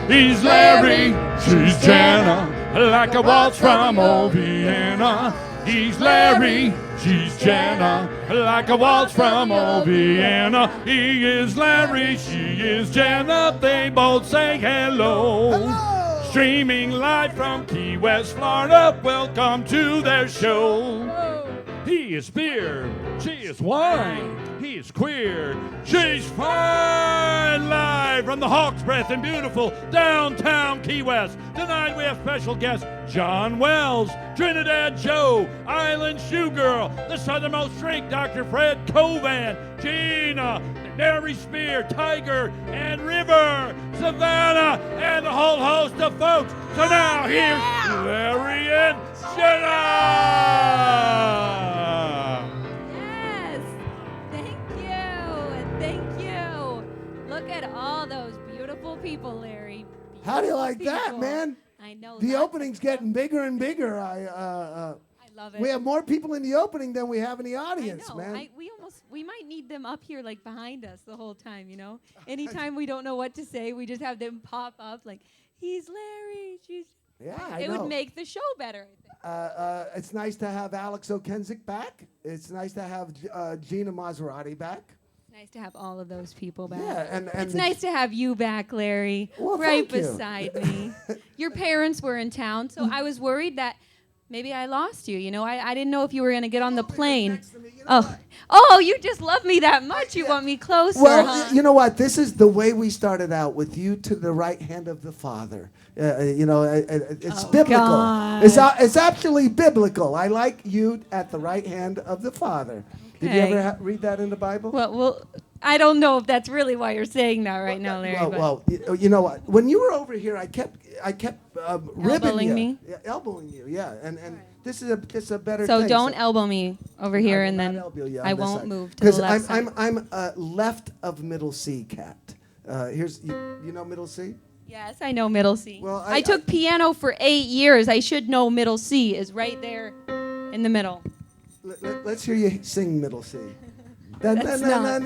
He's Larry, she's Jenna, like a waltz from old Vienna. He's Larry, she's Jenna, like a waltz from old Vienna. He is Larry, she is Jenna, they both say hello. Hello. Streaming live from Key West, Florida, welcome to their show. He is beer, she is wine, he is queer, she's fine. Live from the Hawk's Breath in beautiful downtown Key West. Tonight we have special guests John Wells, Trinidad Joe, Island Shoe Girl, the Southernmost Drink, Dr. Fred Covan, Gina, Mary Spear, Tiger, and River, Savannah, and a whole host of folks. So now here's Larry and Jenna. Look at all those beautiful people, Larry. How do you like that, man? I know. The opening's getting bigger and bigger. I love it. We have more people in the opening than we have in the audience, I know. man. We might need them up here, like behind us, the whole time. You know, anytime we don't know what to say, we just have them pop up, like he's Larry. She's. Yeah, I It know. would make the show better, I think. It's nice to have Alex Okinczyc back. It's nice to have Gina Maserati back. Nice to have all of those people back. Yeah, and it's nice to have you back, Larry, well, right thank you. beside me. Your parents were in town, so I was worried that maybe I lost you. You know, I didn't know if you were going to get on the plane. Oh, you just love me that much. You want me closer, Well, huh? you know what? This is the way we started out, with you to the right hand of the Father. It's biblical. God. It's actually biblical. I like you at the right hand of the Father. Did you Okay. ever read that in the Bible? Well, I don't know if that's really why you're saying that right now, Larry. Well, you know what? When you were over here, I kept ribbing Elbowing you. me? Yeah, elbowing you, yeah. And this is a better So thing. don't elbow me over here, and then I won't move to the left side. I'm a left of middle C cat. Here's you know middle C? Yes, I know middle C. Well, I took piano for 8 years. I should know middle C is right there in the middle. Let's hear you sing middle C. That's not funny.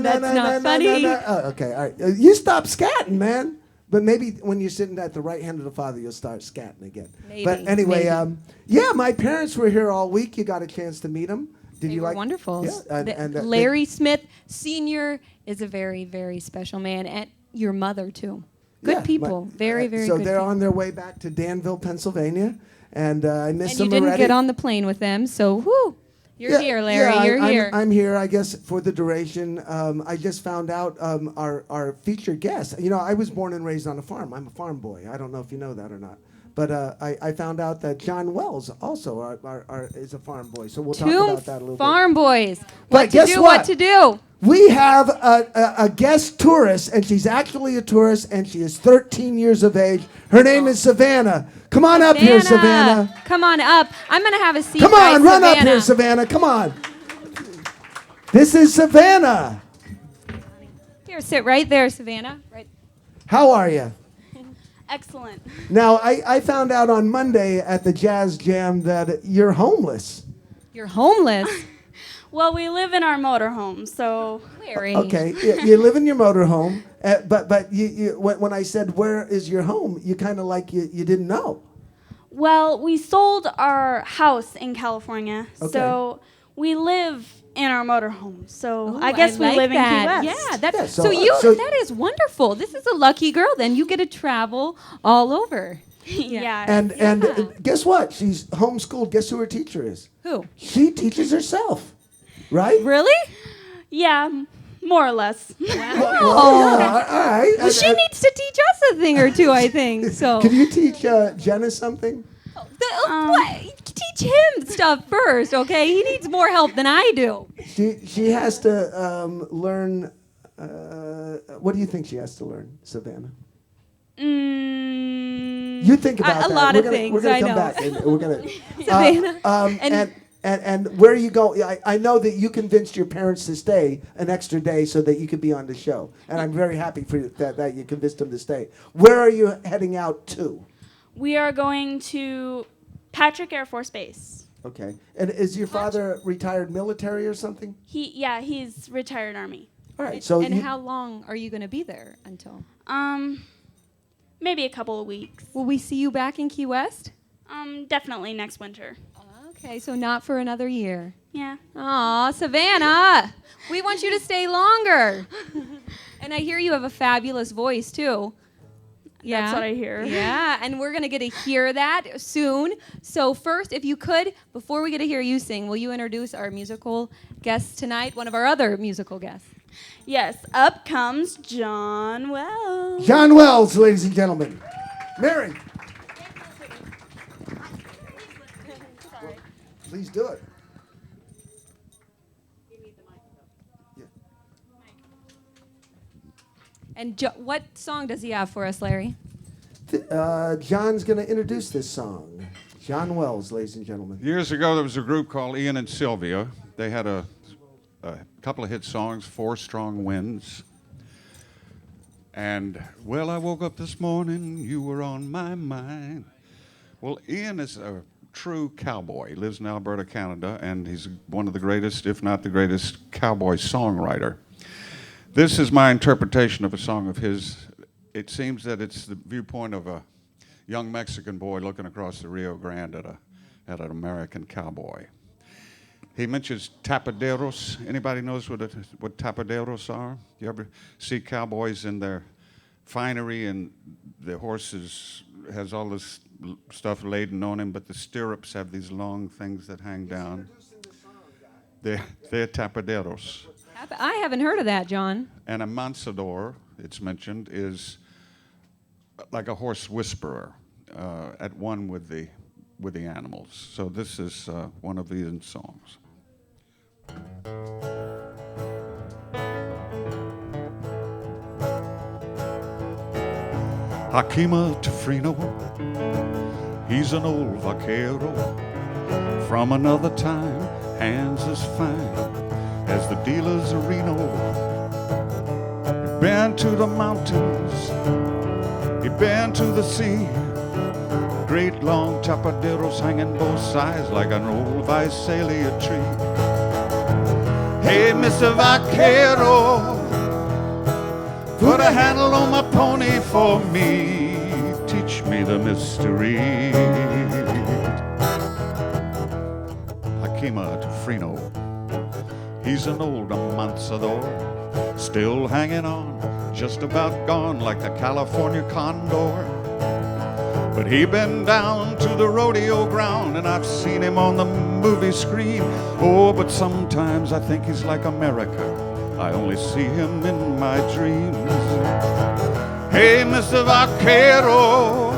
That's not funny. Oh, okay, all right. You stop scatting, man. But maybe when you're sitting at the right hand of the Father, you'll start scatting again. Maybe, But anyway, maybe. yeah, my parents were here all week. You got a chance to meet them. Did They you were like? wonderful. Yeah, Larry Smith Sr. is a very, very special man, and your mother, too. Good Yeah, people. Very, very so good they're people. on their way back to Danville, Pennsylvania, and I miss And them you didn't already. get on the plane with them, so whoo. You're here, Larry. Yeah, You're here. I'm here, I guess, for the duration. I just found out our featured guest. You know, I was born and raised on a farm. I'm a farm boy. I don't know if you know that or not. But I found out that John Wells also is a farm boy. So we'll talk about that a little farm boys. But What to guess do, what? what to do. We have a guest tourist, and she's actually a tourist, and she is 13 years of age. Her name is Savannah. Come on up here, Savannah. Come on up. I'm going to have a seat. Come on, by run up Savannah. here, Savannah. Come on. This is Savannah. Here, sit right there, Savannah. Right. How are you? Excellent. Now, I found out on Monday at the Jazz Jam that you're homeless. You're homeless. Well, we live in our motorhome, so Larry. Okay, you live in your motorhome, but when I said, where is your home, you kind of like you didn't know. well, we sold our house in California, Okay. so we live in our motorhome. So Ooh, I guess we like live that. in Key West. Yeah, that's Yeah, so that is wonderful. This is a lucky girl. Then you get to travel all over. yeah. And Yeah. guess what? She's homeschooled. Guess who her teacher is? Who? She teaches herself, right? Really? Yeah, more or less. Well, yeah, all right. Well, she needs to teach us a thing or two, I think. So Can you teach Jenna something? what? Teach him stuff first, okay? He needs more help than I do. She has to learn. What do you think she has to learn, Savannah? You think about that. A lot We're of gonna, things, We're gonna I come know. back and we're gonna. Savannah. And where you go? I know that you convinced your parents to stay an extra day so that you could be on the show, and I'm very happy for you that you convinced them to stay. Where are you heading out to? We are going to Patrick Air Force Base. Okay. And is your father retired military or something? He's retired Army. All right. So and you, how long are you going to be there until? maybe a couple of weeks. Will we see you back in Key West? Definitely next winter. Okay, so not for another year. Yeah. Aw, Savannah, we want you to stay longer. And I hear you have a fabulous voice, too. Yeah. That's what I hear. Yeah, and we're going to get to hear that soon. So first, if you could, before we get to hear you sing, will you introduce our musical guest tonight, one of our other musical guests? Yes, up comes John Wells. John Wells, ladies and gentlemen. Mary. Please do it. And what song does he have for us, Larry? John's going to introduce this song. John Wells, ladies and gentlemen. Years ago, there was a group called Ian and Sylvia. They had a couple of hit songs, Four Strong Winds. And, well, I woke up this morning, you were on my mind. Well, Ian is a true cowboy. He lives in Alberta, Canada, and he's one of the greatest, if not the greatest, cowboy songwriter. This is my interpretation of a song of his. It seems that it's the viewpoint of a young Mexican boy looking across the Rio Grande at an American cowboy. He mentions tapaderos. Anybody knows what tapaderos are? You ever see cowboys in their finery and the horses has all this stuff laden on him, but the stirrups have these long things that hang down. They're tapaderos. I haven't heard of that, John. And a mansador, it's mentioned, is like a horse whisperer, at one with the animals. So this is one of Ian's songs. Hakima Tefrino, he's an old vaquero from another time, hands as fine as the dealers of Reno. He been to the mountains, he been to the sea. Great long tapaderos hanging both sides like an old Visalia tree. Hey, Mr. Vaquero, put a handle on my pony for me. Teach me the mystery. Hakima Tefrino, he's an old amansador, still hanging on, just about gone like the California condor. But he been down to the rodeo ground, and I've seen him on the movie screen. Oh, but sometimes I think he's like America, I only see him in my dreams. Hey, Mr. Vaquero,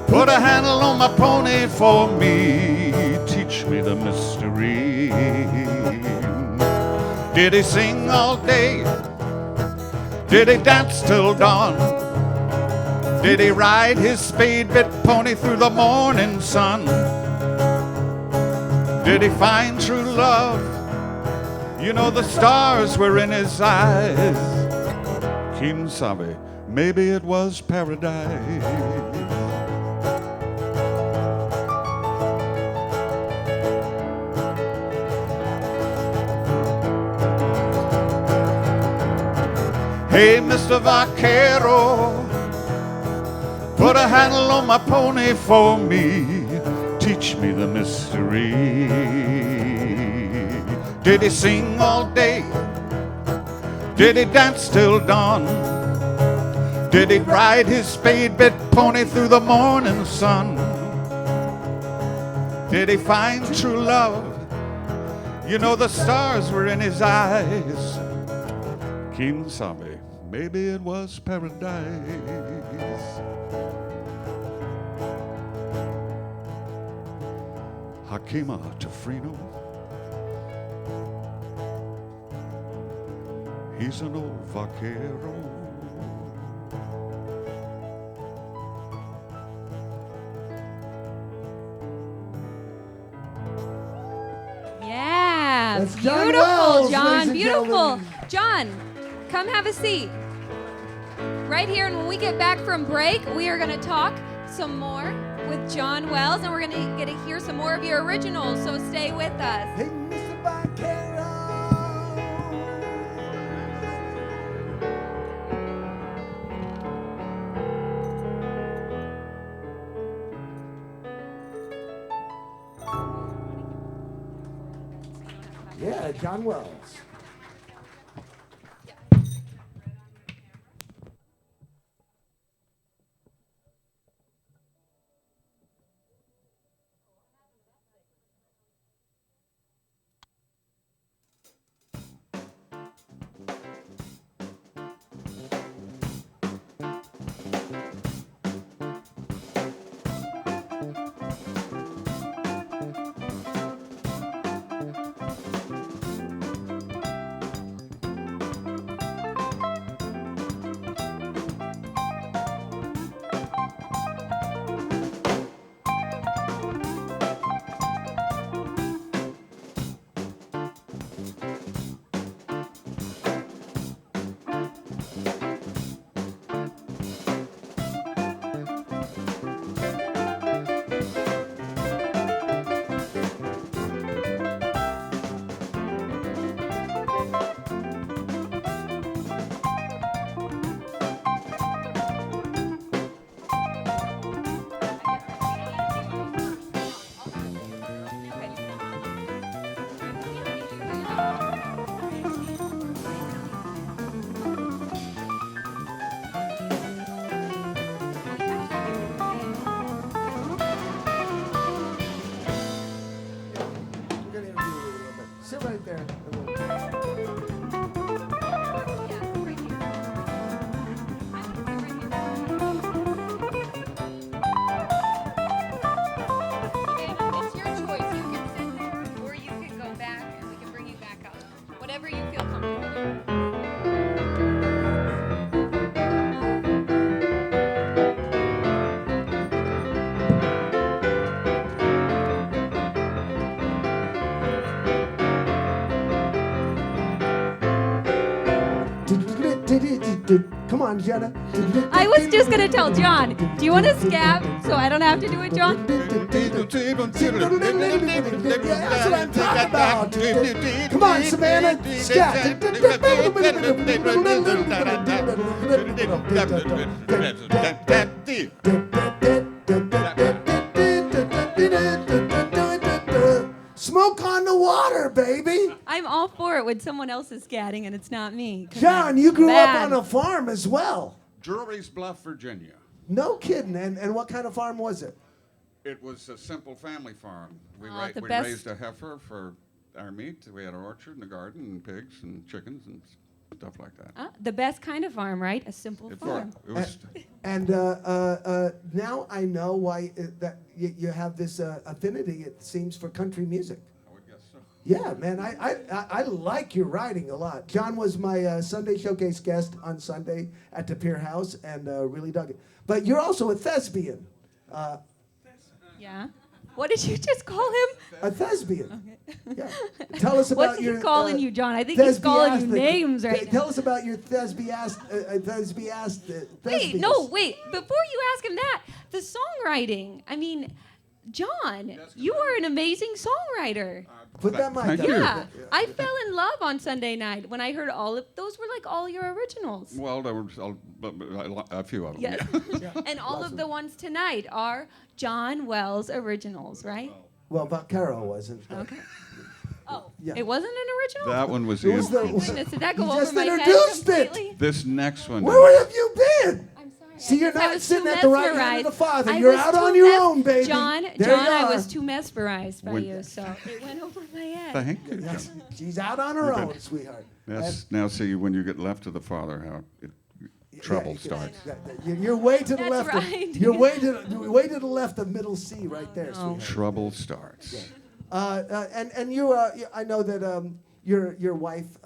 put a handle on my pony for me. Teach me the mystery. Did he sing all day? Did he dance till dawn? Did he ride his spade-bit pony through the morning sun? Did he find true love? You know the stars were in his eyes. Quien sabe, maybe it was paradise. Hey, Mr. Vaquero, put a handle on my pony for me. Teach me the mystery. Did he sing all day? Did he dance till dawn? Did he ride his spade-bit pony through the morning sun? Did he find true love? You know the stars were in his eyes. Quien sabe, maybe it was paradise. Hakima Tefrino, he's an old vaquero. Yeah, That's John beautiful, Wells, ladies John, and beautiful. gentlemen. John, come have a seat. Right here, and when we get back from break, we are going to talk some more with John Wells, and we're going to get to hear some more of your originals, so stay with us. Hey, Mr. Vaquero. Yeah, John Wells. Sit right there. It's your choice. You can sit there, or you can go back, and we can bring you back up. Whatever you feel comfortable with. Come on, Jenna. I was just gonna tell John. Do you want to scab so I don't have to do it, John? That's what I'm talking about. Come on, Savannah. Scat. Smoke on the water, baby. I'm all for it when someone else is scatting and it's not me. 'Cause John, I'm you grew bad. up on a farm as well. Drury's Bluff, Virginia. No kidding. And what kind of farm was it? It was a simple family farm. We, Oh, the we best- raised a heifer for our meat. We had an orchard and a garden and pigs and chickens and stuff like that. The best kind of farm, right? A simple It farm. was And now I know why that you have this affinity, it seems, for country music. I would guess so. Yeah, man, I like your writing a lot. John was my Sunday Showcase guest on Sunday at the Pier House and really dug it. But you're also a thespian. Yeah. What did you just call him? A thespian. Yeah. Tell us about What's your. he calling you, John? I think he's calling you thespiastic- names right now. Tell us about your Wait, no, wait. Before you ask him that, the songwriting. I mean, John, you are an amazing songwriter. Put that mic Thank down. you. Yeah. I fell in love on Sunday night when I heard all of those were like all your originals. Well, there were a few of them. Yes. Yeah. And all of the ones tonight are John Wells originals, right? Well, Vaquero wasn't. Okay. Oh, Yeah. it wasn't an original? That one was It was the. the- Goodness, did that go You over just my head introduced it. completely? This next one. Where have you been? I'm sorry. See, you're I not was sitting too at the right hand mesmerized. of the Father. I You're was out too on your own, baby. John, There John, you I are. was too mesmerized by When- you, so it went over my head. Thank you. Yes, she's out on her You own, bet. sweetheart. Now see, when you get left to the Father, how trouble you can- starts. You're way to the That's left. right. You're way to the left of middle C right there, No. sweetheart. Trouble starts. And you, I know that your wife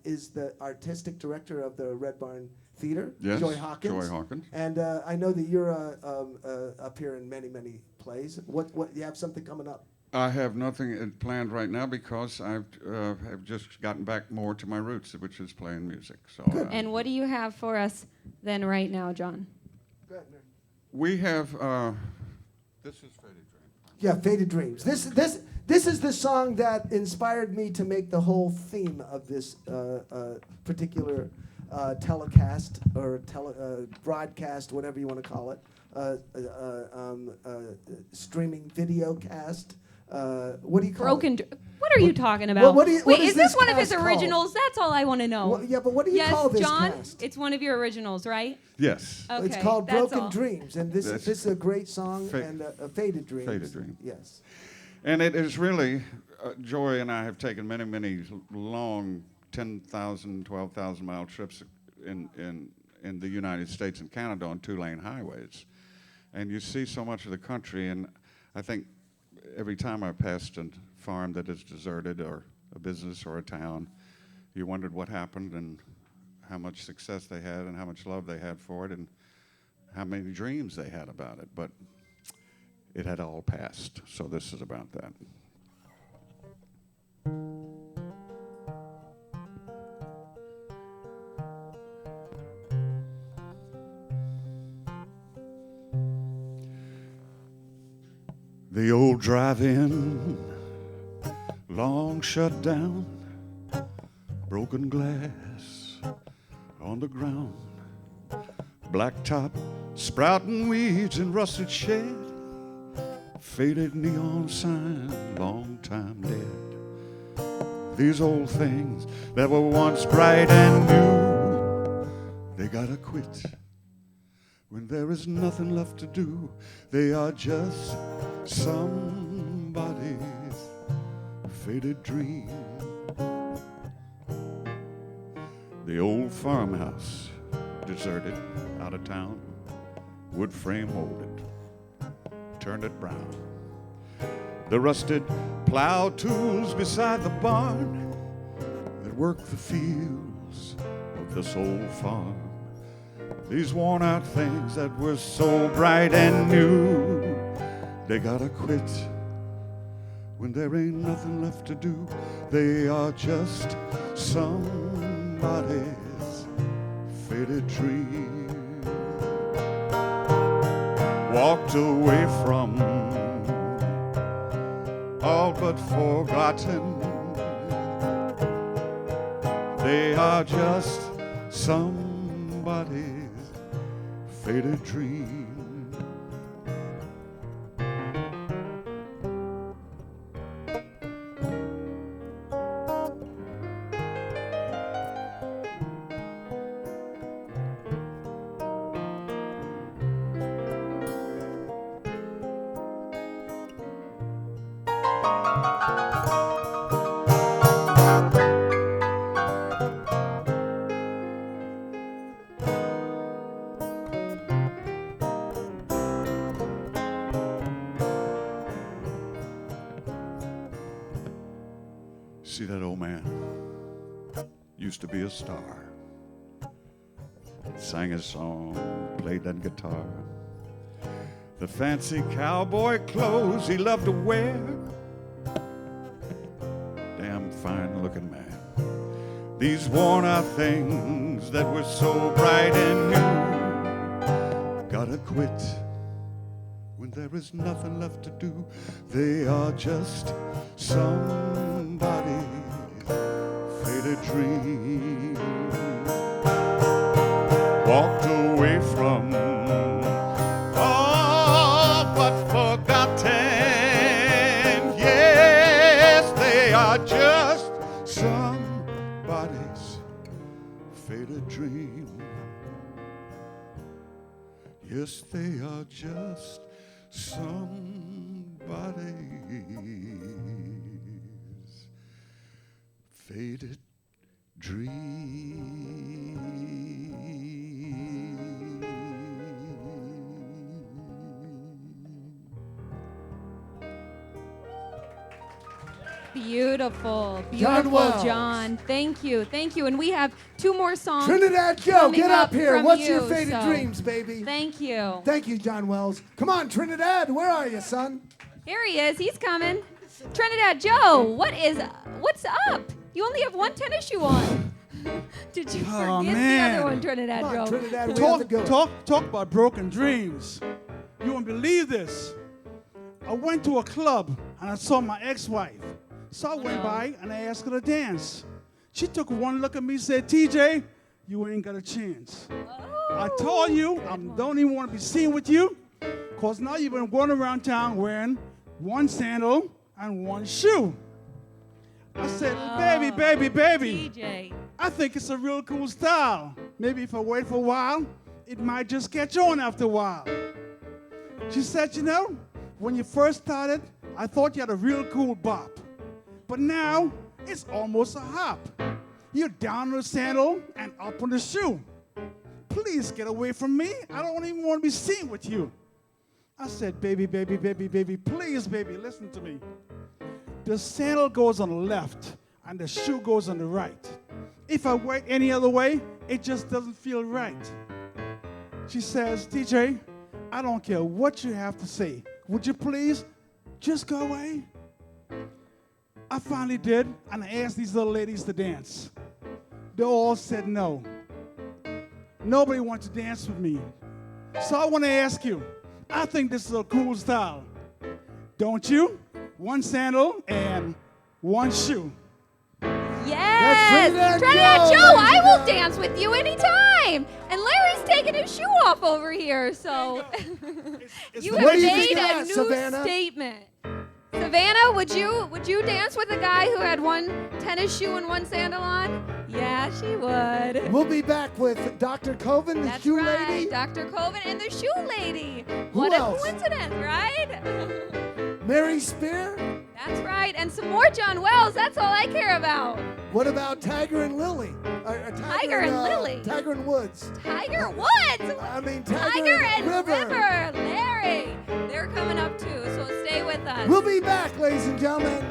is the artistic director of the Red Barn Theater, Yes, Joy Hawkins. Joy Hawkins. And I know that you're up here in many plays. What you have something coming up? I have nothing planned right now because I have just gotten back more to my roots, which is playing music. So And what do you have for us then right now, John? Go ahead, Mary. we have. This is Faded Dream. Yeah, Faded Dreams. This is the song that inspired me to make the whole theme of this particular telecast or broadcast, whatever you want to call it, streaming video cast what do you call Broken. it? What are you talking about? Well, what do you- what Wait, is is this this one of his cast originals? That's all I want to know. Well, yeah, but what do you yes, call this John, cast? it's one of your originals, right? Yes. Okay, It's called that's Broken all. Dreams, and this That's- is a great song, Fa- and Faded Dreams. Faded Dream. Yes. And it is really, Joy and I have taken many, many long 10,000, 12,000-mile trips in the United States and Canada on two-lane highways. And you see so much of the country, and I think every time I passed a farm that is deserted or a business or a town, you wondered what happened and how much success they had and how much love they had for it and how many dreams they had about it. But it had all passed, so this is about that. The old drive-in, long shut down, broken glass on the ground, blacktop, sprouting weeds and rusted shed, faded neon sign, long time dead. These old things that were once bright and new, they gotta quit. When there is nothing left to do, they are just somebody's faded dream. The old farmhouse, deserted, out of town, wood frame molded, turned it brown. The rusted plow tools beside the barn that work the fields of this old farm. These worn out things that were so bright and new, they gotta quit. When there ain't nothing left to do, they are just somebody's faded dream. Walked away from, all but forgotten. They are just somebody's faded dream. See, that old man used to be a star. Sang his song, played that guitar. The fancy cowboy clothes he loved to wear. Damn fine looking man. These worn out things that were so bright and new, gotta quit. When there is nothing left to do, they are just somebody's faded dream. Walked away from, all but forgotten. Yes, they are just somebody's faded dream. Yes, they are just somebody's faded dream. Beautiful, John beautiful, Wells. John. Thank you. And we have two more songs. Trinidad Joe, coming get up here. from What's your you, faded so dreams, baby? Thank you. Thank you, John Wells. Come on, Trinidad, where are you, son? Here he is. He's coming. Trinidad Joe, what's up? You only have one tennis shoe on. Did you Oh, forget the man. other one, Trinidad Come on, Joe? Trinidad, we have to go. Talk about broken dreams. You won't believe this. I went to a club and I saw my ex-wife. So I went by and I asked her to dance. She took one look at me and said, TJ, you ain't got a chance. I told you I don't even want to be seen with you, because now you've been going around town wearing one sandal and one shoe. I said, baby, TJ. I think it's a real cool style. Maybe if I wait for a while, it might just catch on after a while. She said, you know, when you first started, I thought you had a real cool bop. But now, it's almost a hop. You're down on the sandal and up on the shoe. Please get away from me. I don't even want to be seen with you. I said, baby, please, baby, listen to me. The sandal goes on the left and the shoe goes on the right. If I wait any other way, it just doesn't feel right. She says, TJ, I don't care what you have to say. Would you please just go away? I finally did, and I asked these little ladies to dance. They all said no. Nobody wants to dance with me. So I want to ask you, I think this is a cool style. Don't you? One sandal and one shoe. Yes! Trinidad Trinidad Joe, Joe, ladies I and will gentlemen. dance with you anytime. And Larry's taking his shoe off over here, so you What have do you made think of a that, new Savannah? statement. Savannah, would you dance with a guy who had one tennis shoe and one sandal on? Yeah, she would. We'll be back with Dr. Covan, the That's shoe right, lady. Dr. Covan and the shoe lady. Who What else? a coincidence, right? Mary Spear. That's right, and some more John Wells. That's all I care about. What about Tiger and Lily? Tiger and Lily? Tiger and Woods. Tiger Woods. I mean, Tiger and River. Larry. They're coming up too, so stay with us. We'll be back, ladies and gentlemen.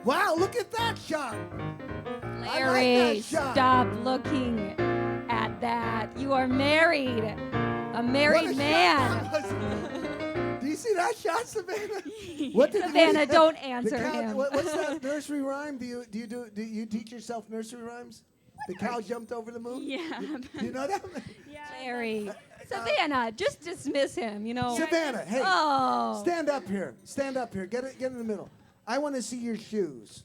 Wow, look at that shot. I like Larry, that shot. stop looking at that. You are married. A married What a man. shot that was. Do you see that shot, Savannah? What did Savannah, don't answer the cow, him. What's that nursery rhyme? Do you teach yourself nursery rhymes? The cow jumped over the moon? Yeah. Do you know that? Larry. Savannah, just dismiss him, you know. Savannah, hey, Oh. stand up here. Stand up here. Get in the middle. I want to see your shoes.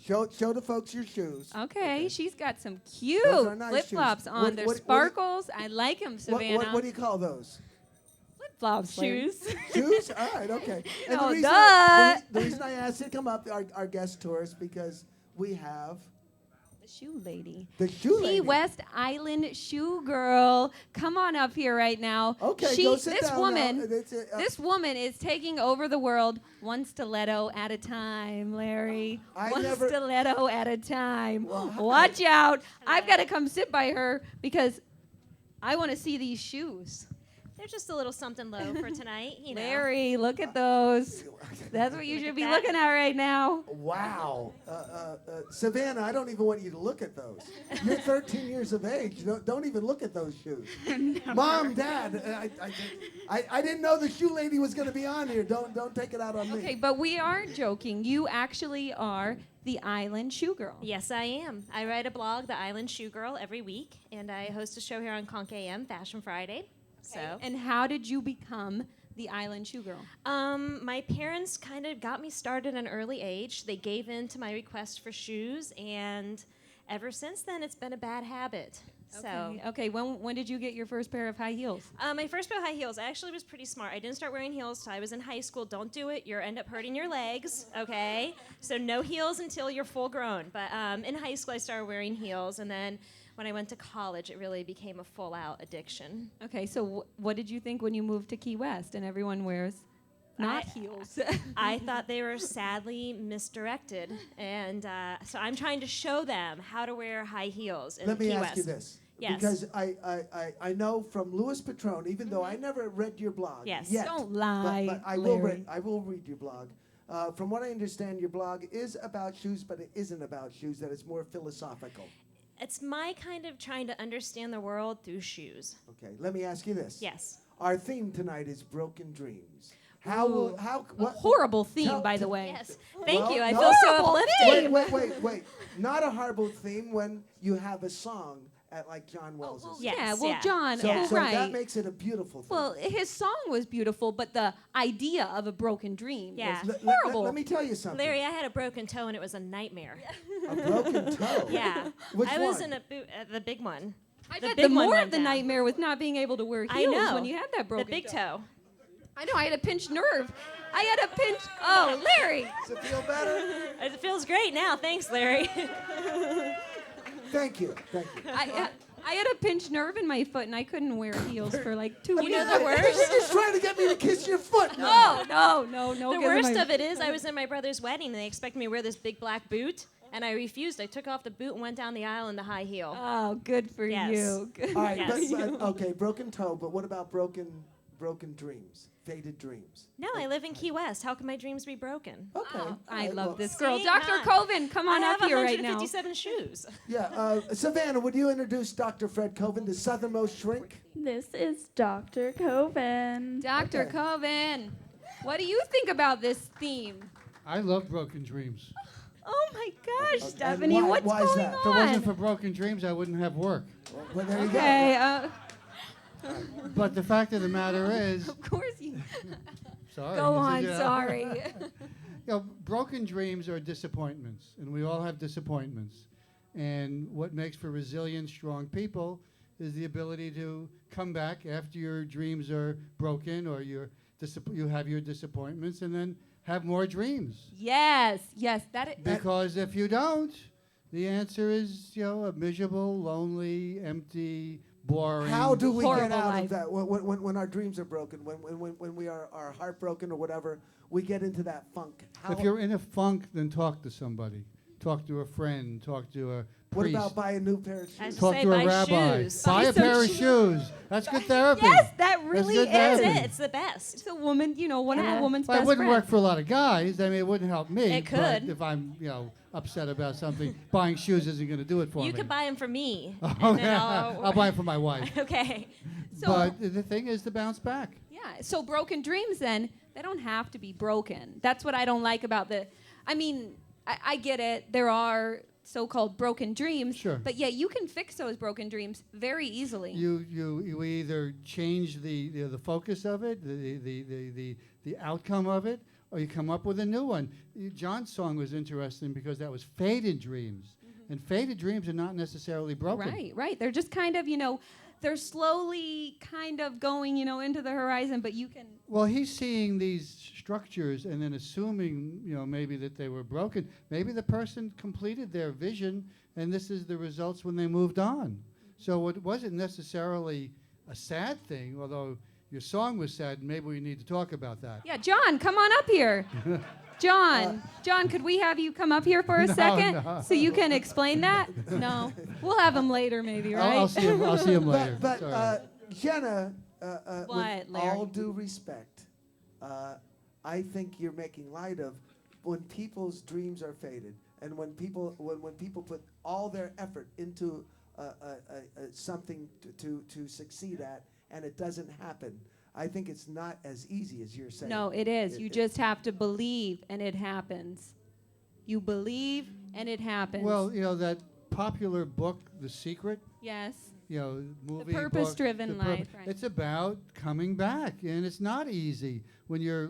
Show the folks your shoes. Okay, she's got some cute Those are nice flip-flops shoes. on. What- They're what- sparkles. I like them, Savannah. What do you call those? Flip-flops, Larry. Shoes. Shoes? All right, okay. And know, the reason, duh. the reason I asked you to come up, our guest tourist, because we have The shoe lady. The shoe lady. Key West Island shoe girl. Come on up here right now. Okay, go sit this down woman, now. this woman is taking over the world one stiletto at a time, Larry. One stiletto at a time. Watch out. I've got to come sit by her because I want to see these shoes. They're just a little something low for tonight, you know. Larry, look at those. That's what you should be looking at right now. Wow. Savannah, I don't even want you to look at those. You're 13 years of age. Don't even look at those shoes. Mom, Dad, I didn't know the shoe lady was going to be on here. Don't take it out on me. Okay, but we are joking. You actually are the Island Shoe Girl. Yes, I am. I write a blog, The Island Shoe Girl, every week, and I host a show here on Conk AM, Fashion Friday. So. And how did you become the Island Shoe Girl? My parents kind of got me started at an early age. They gave in to my request for shoes, and ever since then, it's been a bad habit. Okay. When did you get your first pair of high heels? My first pair of high heels, I actually was pretty smart. I didn't start wearing heels till I was in high school. Don't do it. You'll end up hurting your legs, okay? So no heels until you're full grown. But in high school, I started wearing heels, and then when I went to college, it really became a full-out addiction. Okay, so what did you think when you moved to Key West and everyone wears not heels? I thought they were sadly misdirected, and so I'm trying to show them how to wear high heels in Let me Key ask West. you this. Yes. Because I know from Louis Patrone, even though I never read your blog Yes. yet. Don't lie, But I will read your blog. From what I understand, your blog is about shoes, but it isn't about shoes, that it's more philosophical. It's my kind of trying to understand the world through shoes. Okay, let me ask you this. Yes. Our theme tonight is broken dreams. What horrible theme, by the way. Yes. Thank you. I no. feel so Horrible uplifted. Wait. Not a horrible theme when you have a song at like John Wells'. Yes, Well, yeah. John, So right. that makes it a beautiful thing. Well, his song was beautiful, but the idea of a broken dream Yeah. is horrible. Let me tell you something. Larry, I had a broken toe and it was a nightmare. A broken toe. Yeah. Which I was one? in a boot, the big one. I the bet big the one more went of the down. nightmare was not being able to wear I heels know. when you had that broken The big toe. I know, I had a pinched nerve. I had a pinch. Oh, Larry. Does it feel better? It feels great now. Thanks, Larry. Thank you. I had a pinched nerve in my foot, and I couldn't wear heels for like 2 weeks. You know the worst? You're just trying to get me to kiss your foot. No. The worst of it is I was in my brother's wedding and they expected me to wear this big black boot, and I refused. I took off the boot and went down the aisle in the high heel. Oh, good for Yes. you. Good. All right, Yes. okay, broken toe, but what about broken dreams, faded dreams? No, I live in Key West. How can my dreams be broken? Okay. Oh, all I right, love well, this girl. See? Dr. Not- Covan, come on I up have here right now. 157 shoes. Yeah, Savannah, would you introduce Dr. Fred Covan, the Southernmost shrink? This is Dr. Covan. Dr. Okay. Covan, what do you think about this theme? I love broken dreams. Oh my gosh, And Stephanie, why- what's why is going that? If it wasn't on? for broken dreams, I wouldn't have work. Well, there you Okay, But the fact of the matter is, of course you. sorry. Go on, you know, sorry. You know, broken dreams are disappointments, and we all have disappointments. And what makes for resilient, strong people is the ability to come back after your dreams are broken or you have your disappointments, and then have more dreams. Yes, that Because if you don't, the answer is, a miserable, lonely, empty, boring. How do we get Horrible out life. of that? When our dreams are broken, when we are heartbroken or whatever, we get into that funk. If you're in a funk, then talk to somebody. Talk to a friend. Talk to a what priest. about buy a new pair of I shoes? was Talk say to a buy rabbi. shoes. Buy a some pair of shoes. shoes. That's good therapy. yes, that really good is. That's therapy. it. It's the best. It's a woman, one of Yeah. a woman's Well, it best wouldn't friends. work for a lot of guys. I mean, it wouldn't help me. It but could. if I'm, upset about something, buying shoes isn't going to do it for me. You could buy them for me. Oh, and then yeah. I'll buy them for my wife. Okay. So, But the thing is to bounce back. yeah, so broken dreams then, they don't have to be broken. That's what I don't like about I get it. There are so-called broken dreams. Sure. But yeah, you can fix those broken dreams very easily. You either change the focus of it, the outcome of it, or you come up with a new one. John's song was interesting because that was faded dreams, and faded dreams are not necessarily broken. Right. They're just kind of, they're slowly kind of going, into the horizon, but you can. Well, he's seeing these structures and then assuming, maybe that they were broken. Maybe the person completed their vision, and this is the results when they moved on. So it wasn't necessarily a sad thing, although your song was sad, and maybe we need to talk about that. Yeah, John, come on up here. John, could we have you come up here for a second so you can explain that? No, we'll have him later, maybe, right? I'll see him later. But Jenna, What, with Larry? all due respect, I think you're making light of when people's dreams are faded, and when people put all their effort into something to succeed at, and it doesn't happen. I think it's not as easy as you're saying. No, it is. You just have to believe, and it happens. You believe, and it happens. Well, that popular book, The Secret, yes. movie, purpose-driven book, life, right. It's about coming back, and it's not easy. When your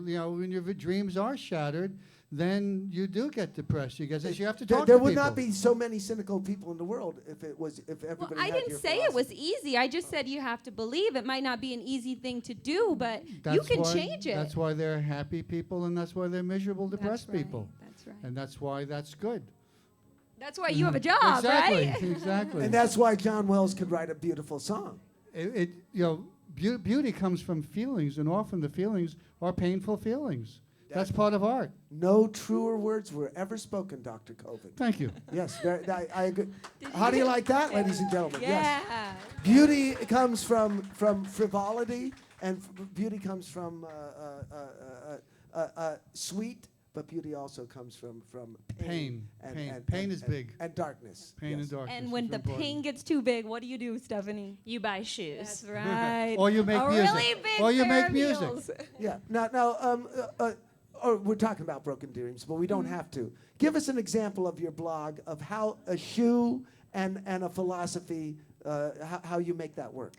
dreams are shattered, then you do get depressed. You have to talk to people. There would not be so many cynical people in the world if everybody. Well, I had didn't your say it was philosophy. easy. I just said you have to believe. It might not be an easy thing to do, but you can change it. That's why they're happy people, and that's why they're miserable, depressed right. people. That's right. And that's why that's good. That's why you have a job, Exactly, right? exactly. And that's why John Wells could write a beautiful song. Beauty comes from feelings, and often the feelings are painful feelings. That's part of art. No truer words were ever spoken, Dr. Covan. Thank you. Yes, I agree. How do you like that, ladies and gentlemen? Yeah. Yes. Beauty comes from frivolity, and beauty comes from sweet, but beauty also comes from pain. Pain is big. And darkness. Pain yes. and darkness. And when is the important. pain gets too big, what do, Stephanie? You buy shoes. That's right. Or you make a music. really big Or you pair make of music. heels. Yeah. Now, we're talking about broken dreams, but we don't have to. Give us an example of your blog of how a shoe and a philosophy, how you make that work.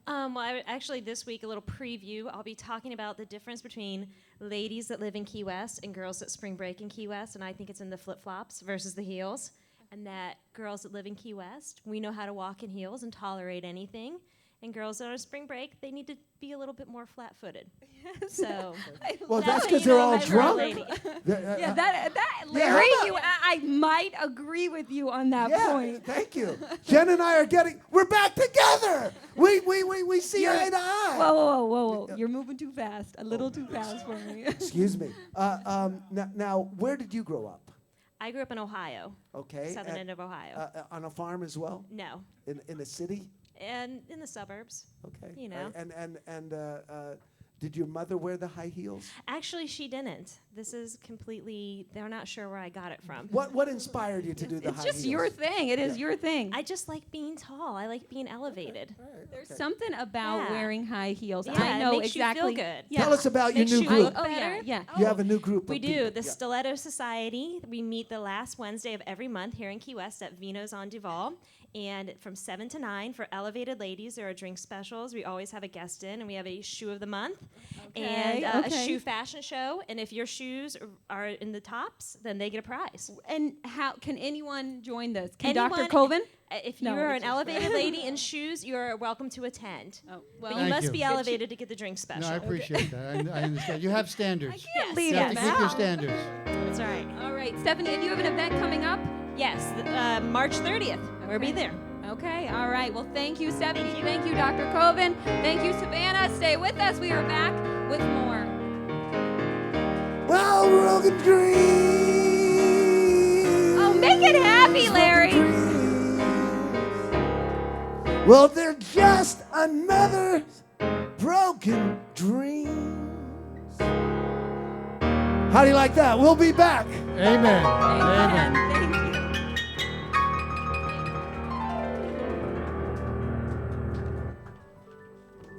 Actually, this week, a little preview. I'll be talking about the difference between ladies that live in Key West and girls that spring break in Key West, and I think it's in the flip-flops versus the heels, and that girls that live in Key West, we know how to walk in heels and tolerate anything, and girls that are on spring break, they need to be a little bit more flat-footed. So, Well, that's that's how because you they're know all I'm a drunk. lady. Yeah, that Yeah, how Larry, about- I might agree with you on that Yeah, point. thank you. Jen and I we're back together. We see eye to eye. Whoa. You're moving too fast. A little too fast for me. Excuse me. Now, where did you grow up? I grew up in Ohio, Okay. southern end of Ohio. On a farm as well? No, In a city? and in the suburbs. Okay. You know. And did your mother wear the high heels? Actually, she didn't. This is completely, they're not sure where I got it from. What inspired you to do the It's high just heels? your thing. It is your thing. I just like being tall. I like being elevated. There's something about Yeah. wearing high heels. Yeah, I know it makes exactly. you feel good. Yeah. Tell us about your Makes new you group. look Oh, better. yeah. You have a new group. We of do. people. The Yeah. Stiletto Society. We meet the last Wednesday of every month here in Key West at Vino's on Duval. And from 7 to 9 for elevated ladies, there are drink specials. We always have a guest in, and we have a shoe of the month and a okay. shoe fashion show. And if your shoes are in the tops, then they get a prize. And how can anyone join this? Can Anyone- Dr. Covan? If No, you're it's an just- elevated lady in shoes, you're welcome to attend. Oh, But well, you Thank must you. be elevated to get the drink special. No, I appreciate that. I understand. You have standards. Yes. leave You have it to keep your now. standards. That's right. All right, Stephanie, and you have an event coming up? Yes, March 30th. We'll be there. Okay, all right. Well, thank you, Stephanie. Thank you, Dr. Covan. Thank you, Savannah. Stay with us. We are back with more. Well, broken dreams. Oh, make it happy, Larry. Well, they're just another broken dreams. How do you like that? We'll be back. Amen. Amen. Amen. Thank you.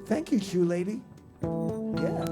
Thank you, shoe lady. Yeah,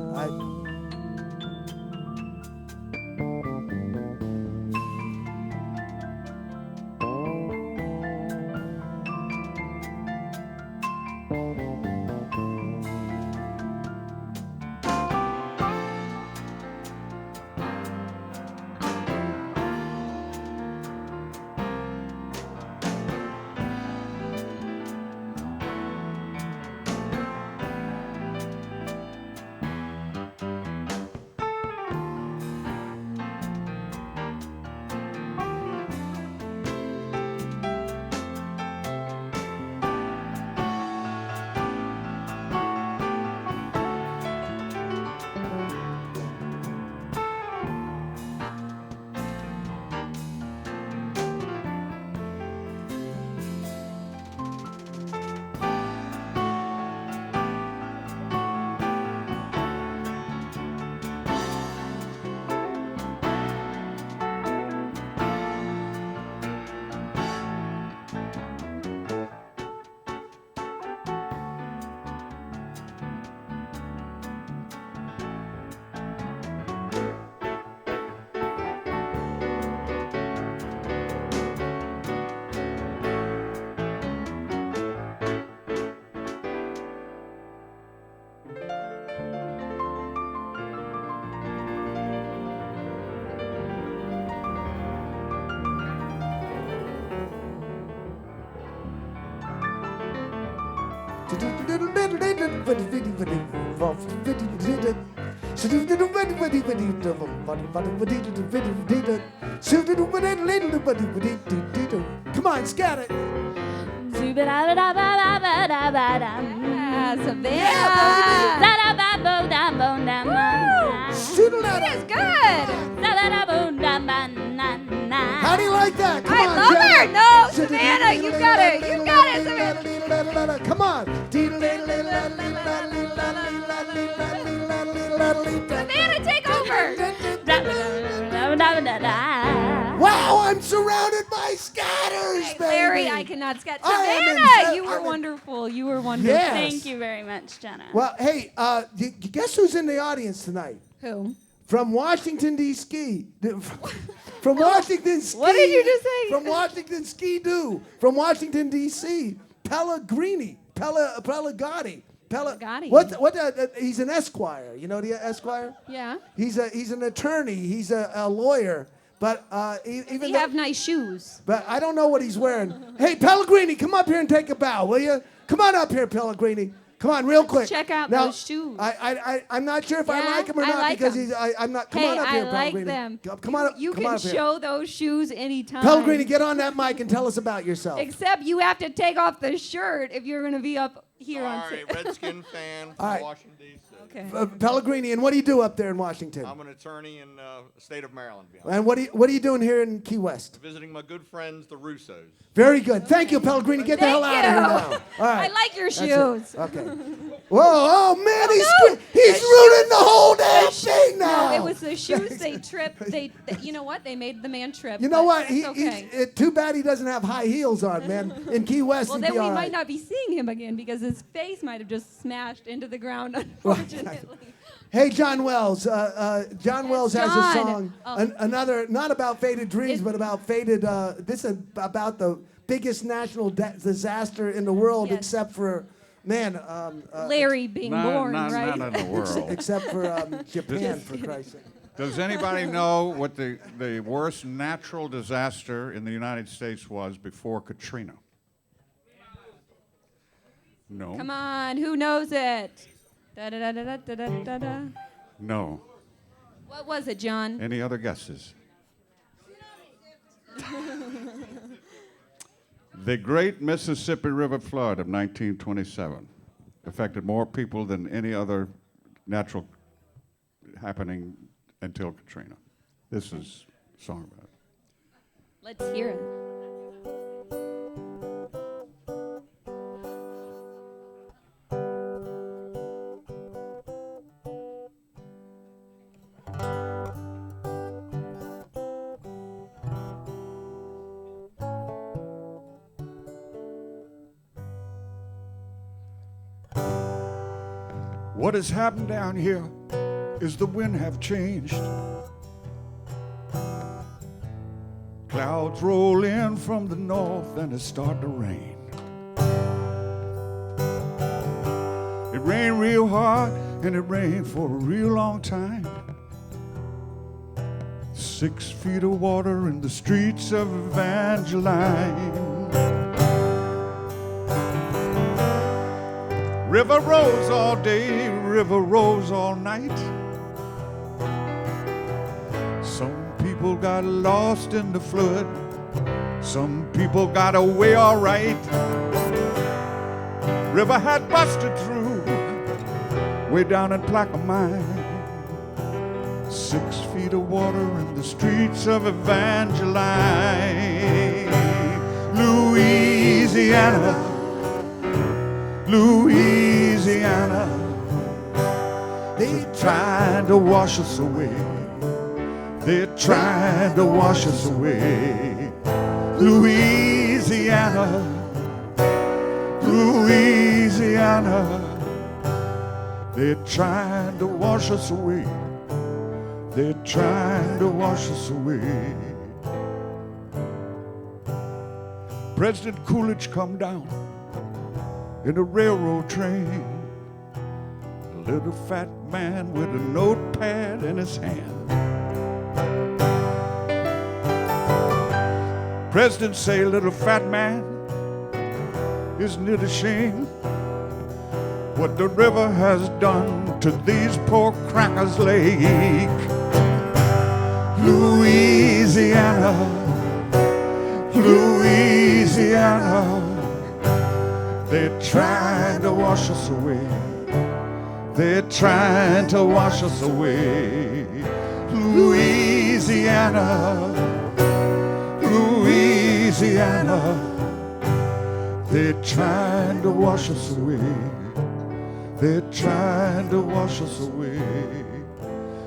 Come on, scat it. Yeah, Savannah. It is good. How do you like that? Come I on, love Jenna. her. No, Savannah, you got it. You got it, Savannah. Come on. Savannah, take over. Wow, I'm surrounded by scatters, baby. Larry, I cannot scat. I am Savannah, in- you were I'm in- wonderful. You were wonderful. Yes. Thank you very much, Jenna. Well, hey, guess who's in the audience tonight? Who? From Washington, D.C. From Washington, Ski. What did you just say? From Washington, Ski-Doo. From Washington, D.C. Pellegrini. Pellegatti. Pellegatti. He's an esquire. You know the esquire? Yeah. He's an attorney. He's a lawyer. But even You though, have nice shoes. but I don't know what he's wearing. Hey, Pellegrini, come up here and take a bow, will you? Come on up here, Pellegrini. Come on, real quick. check out now, those shoes. I'm not sure if I Yeah, like him or I not like because them. I'm not. Come Hey, on up here, I like Pellegrini. them. Come on up. You come can on up here. show those shoes anytime. Pellegrini, get on that mic and tell us about yourself. Except you have to take off the shirt if you're going to be up here on Sorry, stage. Redskin fan All right. from Washington, D.C. Okay. Pellegrini, and what do you do up there in Washington? I'm an attorney in the state of Maryland. to be honest. And what are you doing here in Key West? Visiting my good friends, the Russos. Very good. Thank you, Pellegrini. Get the hell Thank out of here you. now. All right. I like your That's it. shoes. Okay. Whoa, oh man, he's no. he's ruining the whole damn thing now. No, it was the shoes they tripped. You know what? They made the man trip. You know but what? that's okay. Too bad he doesn't have high heels on, man. In Key West, Well, he'd then be we all might right. not be seeing him again because his face might have just smashed into the ground, unfortunately. Hey, John Wells. John Wells has a John. song, Oh. another, not about faded dreams, It- but about faded. This is about the biggest national disaster in the world, Yes. except for, man. Larry being born, right? Not in the world. Except for Japan, for Christ's sake. Does anybody know what the worst natural disaster in the United States was before Katrina? No. Come on, who knows it? Da da da da da da da da. No. What was it, John? Any other guesses? The Great Mississippi River Flood of 1927 affected more people than any other natural happening until Katrina. This is a song about it. Let's hear it. What has happened down here is the wind have changed. Clouds roll in from the north and it start to rain. It rained real hard and it rained for a real long time. 6 feet of water in the streets of Evangeline. River rose all day, river rose all night. Some people got lost in the flood. Some people got away all right. River had busted through way down in Plaquemine. 6 feet of water in the streets of Evangeline. Louisiana, Louisiana, they're trying to wash us away. They're trying to wash us away. Louisiana, Louisiana, they're trying to wash us away. They're trying to wash us away. President Coolidge come down in a railroad train. A little fat man with a notepad in his hand. President say, little fat man, isn't it a shame what the river has done to these poor Crackers Lake. Louisiana, Louisiana, they're trying to wash us away. They're trying to wash us away. Louisiana, Louisiana, they're trying to wash us away. They're trying to wash us away.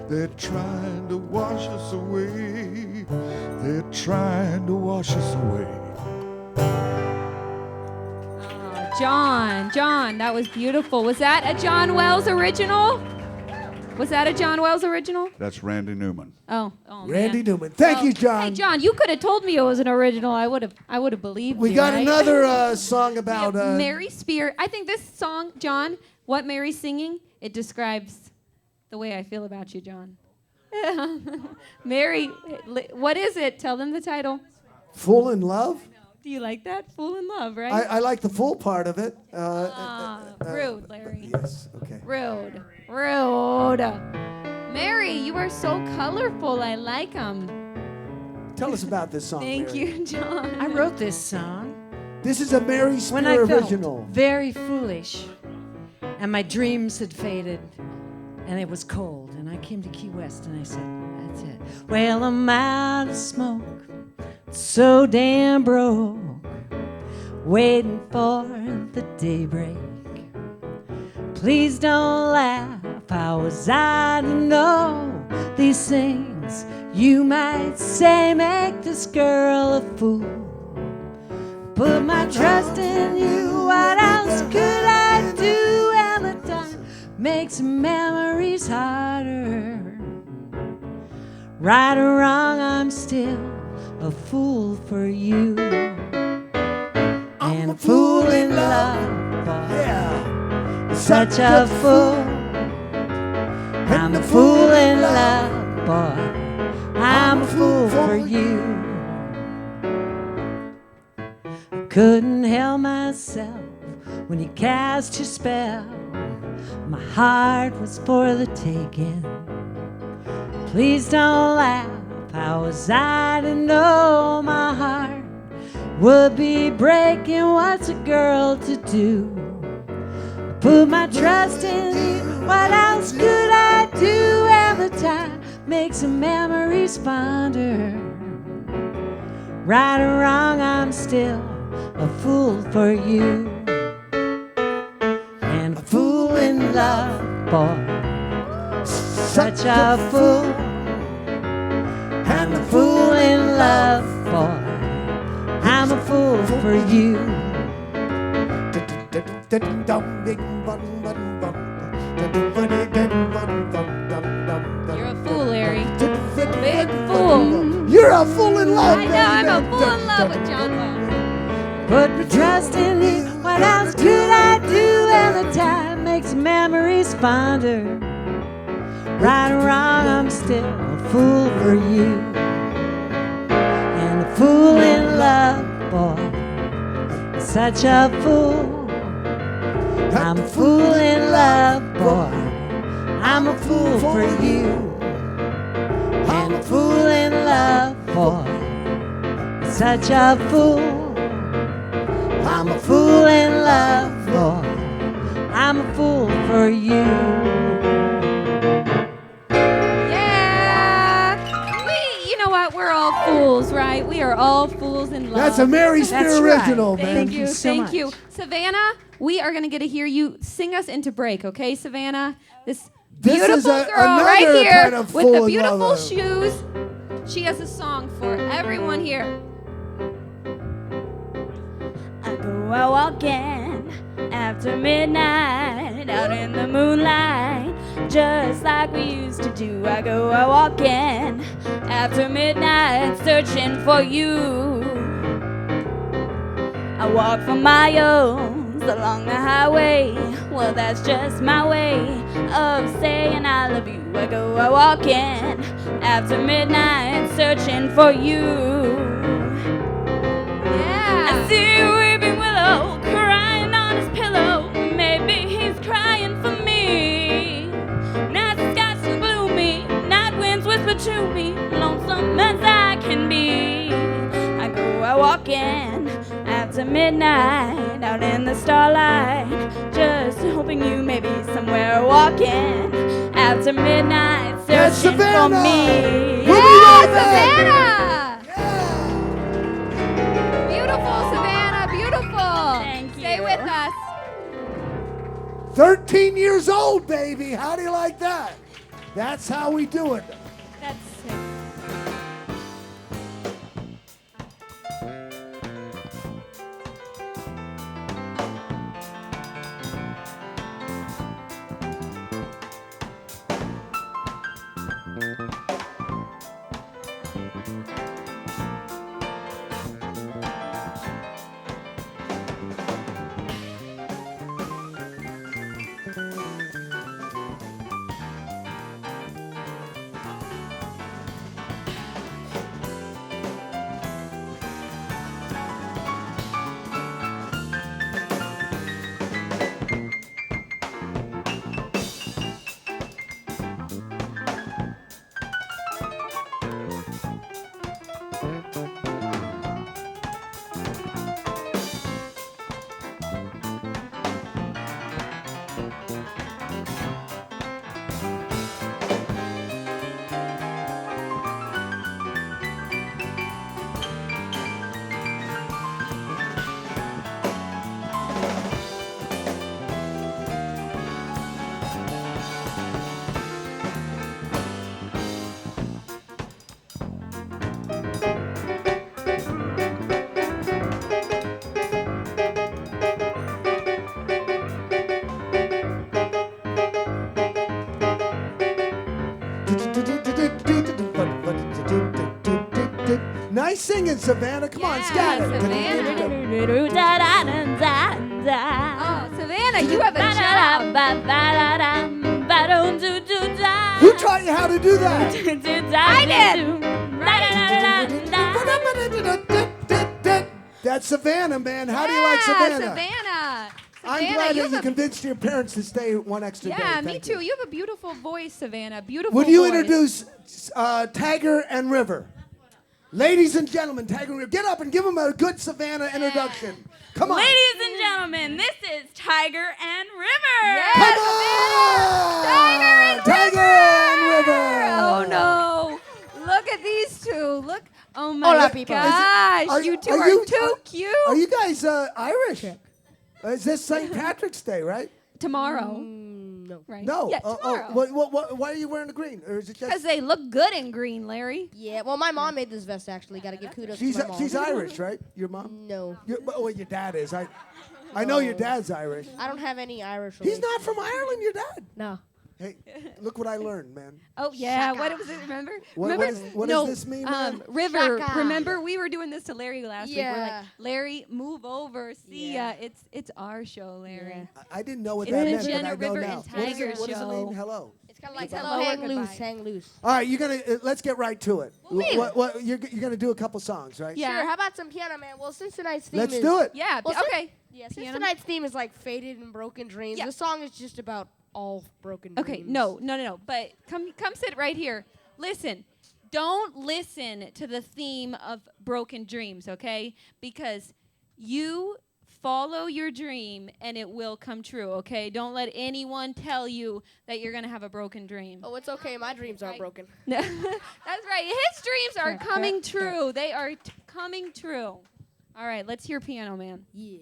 They're trying to wash us away. They're trying to wash us away. John, that was beautiful. Was that a John Wells original? Was that a John Wells original? That's Randy Newman. Oh Randy man. Newman. Thank you, John. Hey, John, you could have told me it was an original. I would have believed you. We got right? another song about Mary Spear. I think this song, John, what Mary's singing, it describes the way I feel about you, John. Mary, what is it? Tell them the title. Full in Love. Do you like that? Full in Love, right? I like the full part of it. Rude, Larry. Yes, okay. Rude. Mary, you are so colorful. I like them. Tell us about this song, Thank Mary. you, John. I wrote this song This is a Mary when I Spear felt original. very foolish, and my dreams had faded, and it was cold, and I came to Key West, and I said, that's it. Well, I'm out of smoke, so damn broke, waiting for the daybreak. Please don't laugh, how was I to know these things you might say make this girl a fool? Put my trust in you, what else could I do? And the time makes memories harder. Right or wrong, I'm still a fool for you. And a fool in love, boy. Yeah. Such a fool. I'm a fool in love, boy. I'm a fool for you. I couldn't help myself when you cast your spell. My heart was for the taking. Please don't laugh, how was I to know my heart would be breaking? What's a girl to do? Put my trust in you, what else could I do? And the time makes the memories fonder. Right or wrong, I'm still a fool for you. And a fool in love, boy. Such a fool. And a fool in love, boy. I'm a fool for you. You're a fool, Larry. Big fool. You're a fool in love. I know, I'm a fool in love with John Wells. Put my trust in you, what else could I do? And the time makes memories fonder. Right or wrong, I'm still a fool for you. And a fool in love, boy. Such a fool. I'm a fool in love, boy. I'm a fool for you. And a fool in love, boy. Such a fool. I'm a fool in love, boy. I'm a fool for you. Yeah. You know what? We're all fools, right? We are all fools in love. That's a Mary Spear That's right. original, man. Thank you. so Thank much. you. Savannah, we are going to get to hear you sing us into break, okay, Savannah? This This beautiful is girl another right here kind of with full the in beautiful love. shoes. She has a song for everyone here. I go out walking after midnight, out in the moonlight, just like we used to do. I go out walking after midnight, searching for you. I walk for miles along the highway. Well, that's just my way of saying I love you. I go out walking after midnight, searching for you. Yeah. I see a weeping willow crying on his pillow. Maybe he's crying but to me, lonesome as I can be. I go a walking after midnight, out in the starlight, just hoping you may be somewhere walking after midnight, That's searching for Savannah. me. We'll be right back. Savannah! Beautiful, Savannah, beautiful. Thank you. Stay with us. 13 years old, baby. How do you like that? That's how we do it. That's sick. Nice singing, Savannah. Come on, Yeah, scatter. Savannah. Oh, Oh, Savannah, you have a job. Who taught you how to do that? That's Savannah, man. How do you like Savannah? Savannah. I'm Savannah, glad you that you have a- convinced your parents to stay one extra day. Yeah, me Thank too. you. You have a beautiful voice, Savannah. Beautiful Would you voice. introduce Tiger and River? Ladies and gentlemen, Tiger and River. Get up and give them a good Savannah introduction. Come on. Ladies and gentlemen, this is Tiger and River. Yes, Come Savannah! on! Tiger and River! Oh no! Look at these two. Look. Oh my Hola, people. gosh! Are- you two are are, you- too cute. Are you guys Irish? Is this St. Patrick's Day, right? Tomorrow, No. right? No. Yeah, tomorrow. Why are you wearing the green? Or is it Because just... they look good in green, Larry. Yeah, well, my mom made this vest, actually. Got to give kudos She's, to my mom. she's Irish, right? Your mom? No. Well, your dad is. I know your dad's Irish. I don't have any Irish He's relations. not from Ireland, your dad. No. Hey, look what I learned, man. Oh yeah, what was it? Remember? What remember? does this mean, man? River. Shaka. Remember, we were doing this to Larry last week. We're like, Yeah. Larry, move over. See Yeah. ya. It's our show, Larry. I didn't know what It's that the meant, but Jenna I know River now. and What does Tiger it show. mean? Hello. It's kind of like, It's a hello, lower hang goodbye. loose, hang loose. All right, you're gonna let's get right to it. Wait. You're gonna do a couple songs, right? Yeah. Sure, how about some piano, man? Well, since tonight's theme Let's is... do it. Yeah. Well, okay. Yeah, since Piano? tonight's theme is like faded and broken dreams, Yeah. the song is just about all broken Okay. dreams. No. But come sit right here. Listen. Don't listen to the theme of broken dreams, okay? Because you follow your dream and it will come true, okay? Don't let anyone tell you that you're going to have a broken dream. Oh, it's okay. My dreams aren't broken. That's right. His dreams are coming true. They are coming true. All right, let's hear Piano Man. Yeah.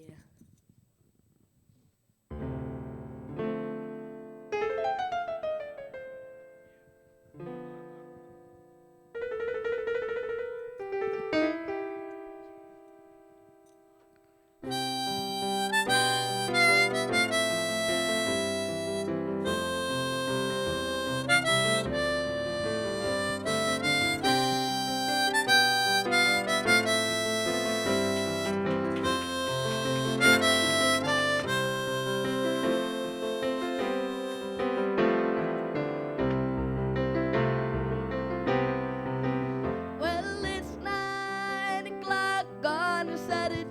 Well, it's 9 o'clock on a Saturday.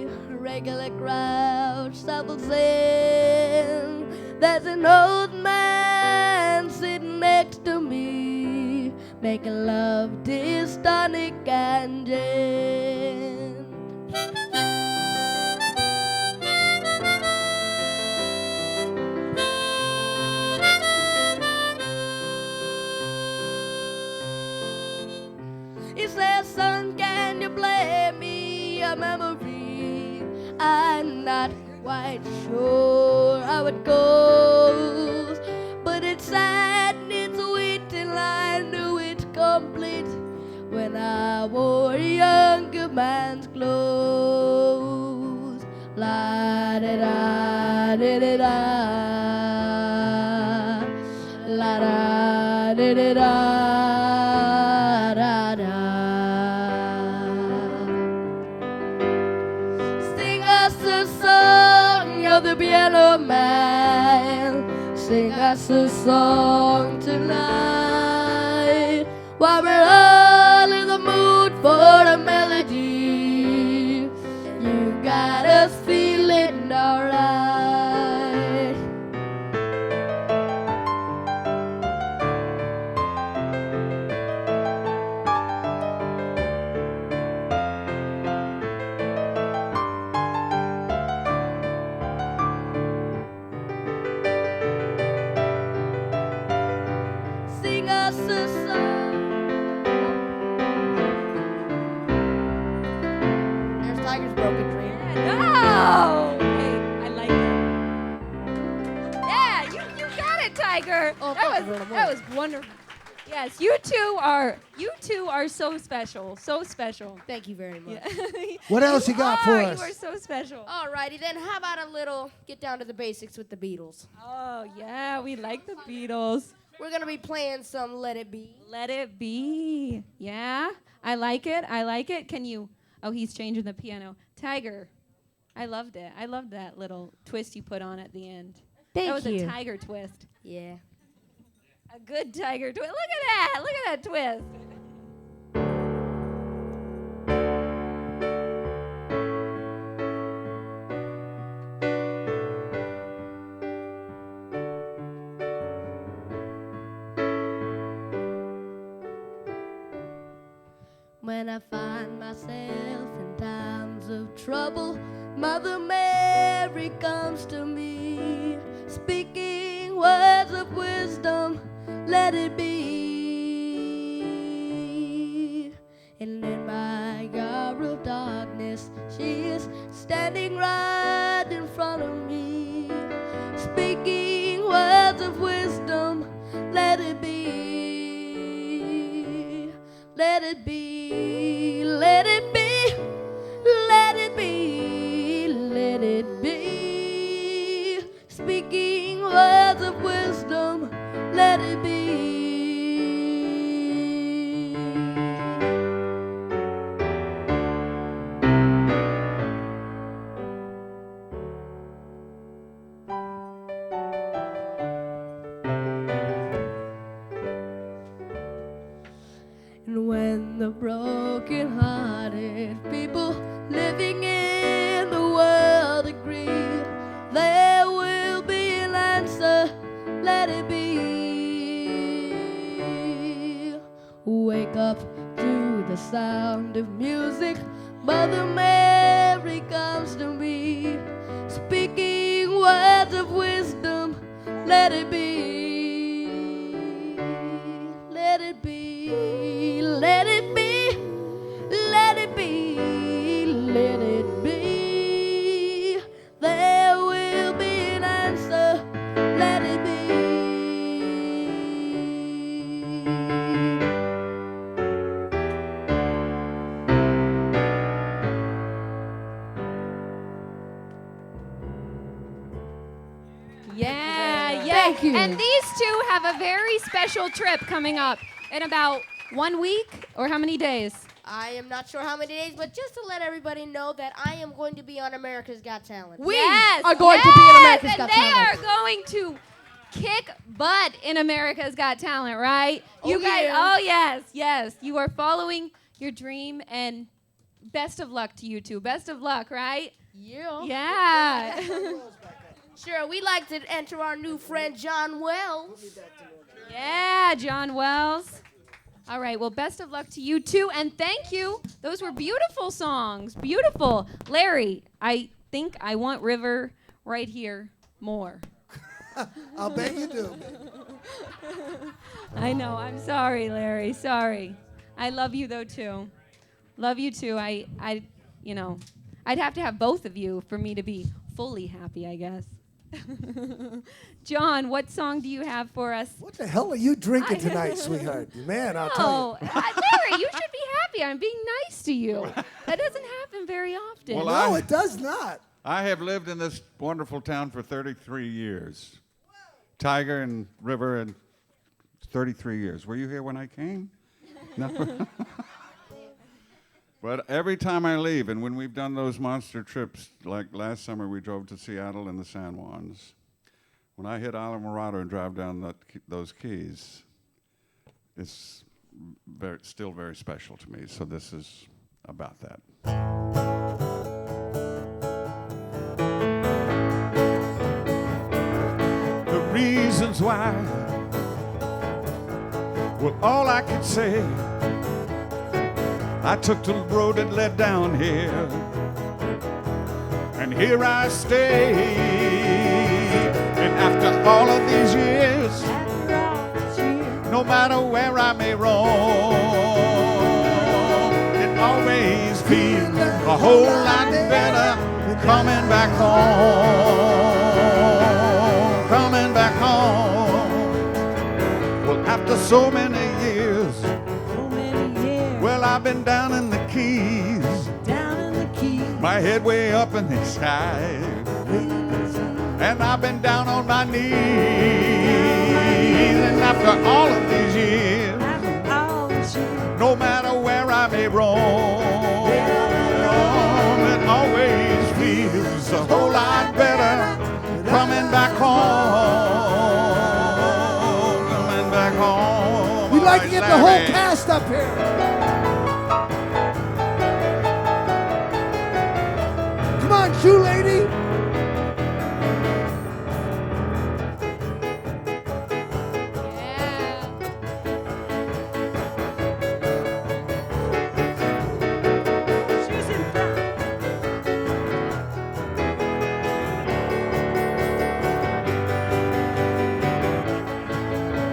A regular crowd shuffles in. There's an old man sitting next to me. making love dystonic and gently. He says, son, can you play me a memory? I'm not quite sure how it goes, but it's sad and it's sweet till I knew it complete when I wore a younger man's clothes. La da da da da da, la da da da da da. Sing us a song, you're the piano man. Sing us a song tonight while we're all in the mood for a melody. You got us feeling alright. Sing us a song. There's Tiger's broken dream. No! Hey, I like it. Yeah, you got it, Tiger. Oh, that was wonderful. Yes, you two are so special. So special. Thank you very much. Yeah. What else you got for us? You are so special. Alrighty then, how about a little get down to the basics with the Beatles? Oh, yeah, we like the Beatles. We're gonna be playing some Let It Be. Let it be. Yeah, I like it. I like it. Can you? Oh, he's changing the piano. Tiger, I loved it. I loved that little twist you put on at the end. Thank that was you. a Tiger twist. Yeah. A good Tiger twist. Look at that. Look at that twist. When I find myself in times of trouble, Mother Mary comes to me, speaking words of wisdom, let it be. And in my hour of darkness, she is standing right in front of me, speaking words of wisdom, let it be. Let it be, let it be, let it be, let it be. Speaking words of wisdom, let it be. And when the broken-hearted people living in the world agree, there will be an answer, let it be. Wake up to the sound of music, Mother Mary comes to me, speaking words of wisdom, let it be. Let it be, let it be, let it be, let it be. There will be an answer, let it be. Yeah, yeah. Thank you. And these two have a very special trip coming up in about 1 week or how many days? I am not sure how many days, but just to let everybody know that I am going to be on America's Got Talent. We are going to be on America's Got and they Talent. are going to kick butt in America's Got Talent, right? You guys, yeah. oh yes, yes. You are following your dream, and best of luck to you two. Best of luck, right? Yeah. Yeah. Sure, we'd like to enter our new friend, John Wells. Yeah, John Wells. All right, well, best of luck to you too, and thank you. Those were beautiful songs, beautiful. Larry, I think I want River right here more. I'll bet you do. I know, I'm sorry, Larry, sorry. I love you though too. Love you too. I'd have to have both of you for me to be fully happy, I guess. John, what song do you have for us? What the hell are you drinking tonight, sweetheart? Man, I'll tell you. Larry, you should be happy. I'm being nice to you. That doesn't happen very often. Well, No, it does not. I have lived in this wonderful town for 33 years. Tiger and River and 33 years. Were you here when I came? No. But every time I leave, and when we've done those monster trips, like last summer we drove to Seattle and the San Juans, when I hit Isla Morado and drive down those keys, it's still very special to me. So this is about that. The reasons why, well, all I could say, I took the road that led down here, and here I stay. And after all of these years, no matter where I may roam, it always feels a whole lot better coming back home, coming back home. Well, after so many years, well, I've been down in the Keys, my head way up in the sky, and I've been down on my knees. And after all of these years, no matter where I may roam, it always feels a whole lot better coming back home, coming back home. We'd like to get the whole cast up here. Come on, shoe lady.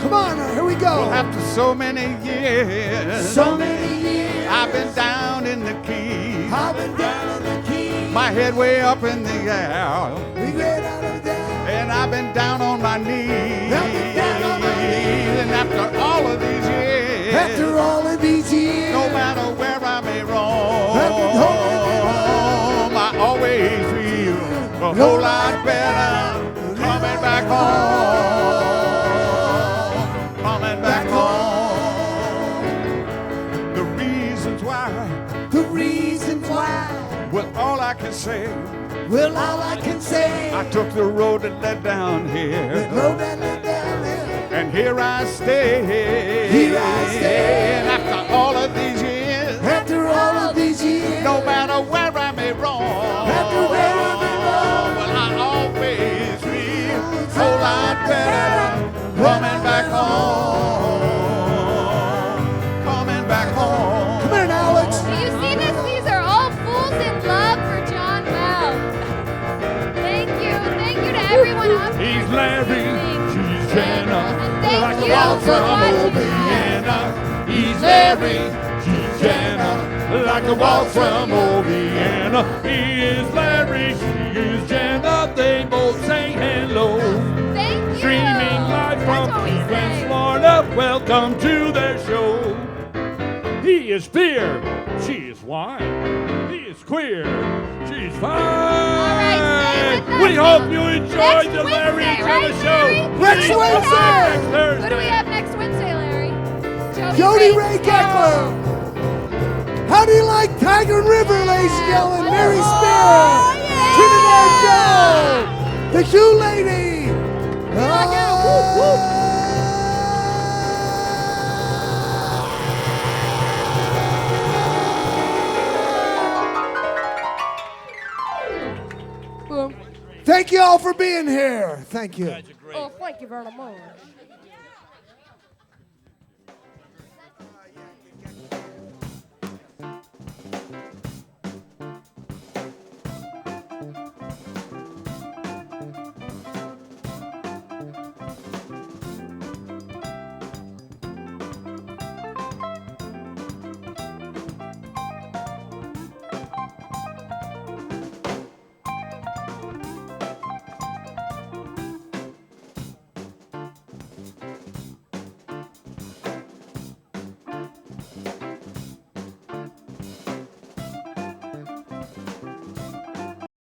Come on, here we go. Well, after so many years, I've been down in the Keys, my head way up in the air, and I've been down on my knees. And after all of these years, no matter where I may roam, I always feel a whole lot better coming back home, coming back home. The reasons why, well, all I can say, I took the road that led down here, and here I stay. And after all of these years, no matter where I may roam, well, I always feel a whole lot better coming back home, coming back home. Come here, Alex. Do you see this? These are all fools in love for John Wells. Thank you to everyone up here. He's Larry, she's Jenna, Thank like a you walk for from watching. Vienna. He's Larry, she's Jenna, like a walk from Vienna. He is Larry, she is Jenna, they both say hello. Thank you. Streaming live from That's what we Key West, say. Florida, welcome to their show. He is beer, she is wine, he is queer, she's fine. stay with us. We hope you enjoyed Next the Larry and Wednesday, Jenna right, show. Larry? Next Please Wednesday. come back next Thursday. Who do we have next Wednesday, Larry? Jody Ray Geckler. How do you like Tiger and River, ladies and gentlemen? Mary Spear. Trinidad Joe. The shoe lady. Thank you all for being here. Thank you. Oh, thank you very much.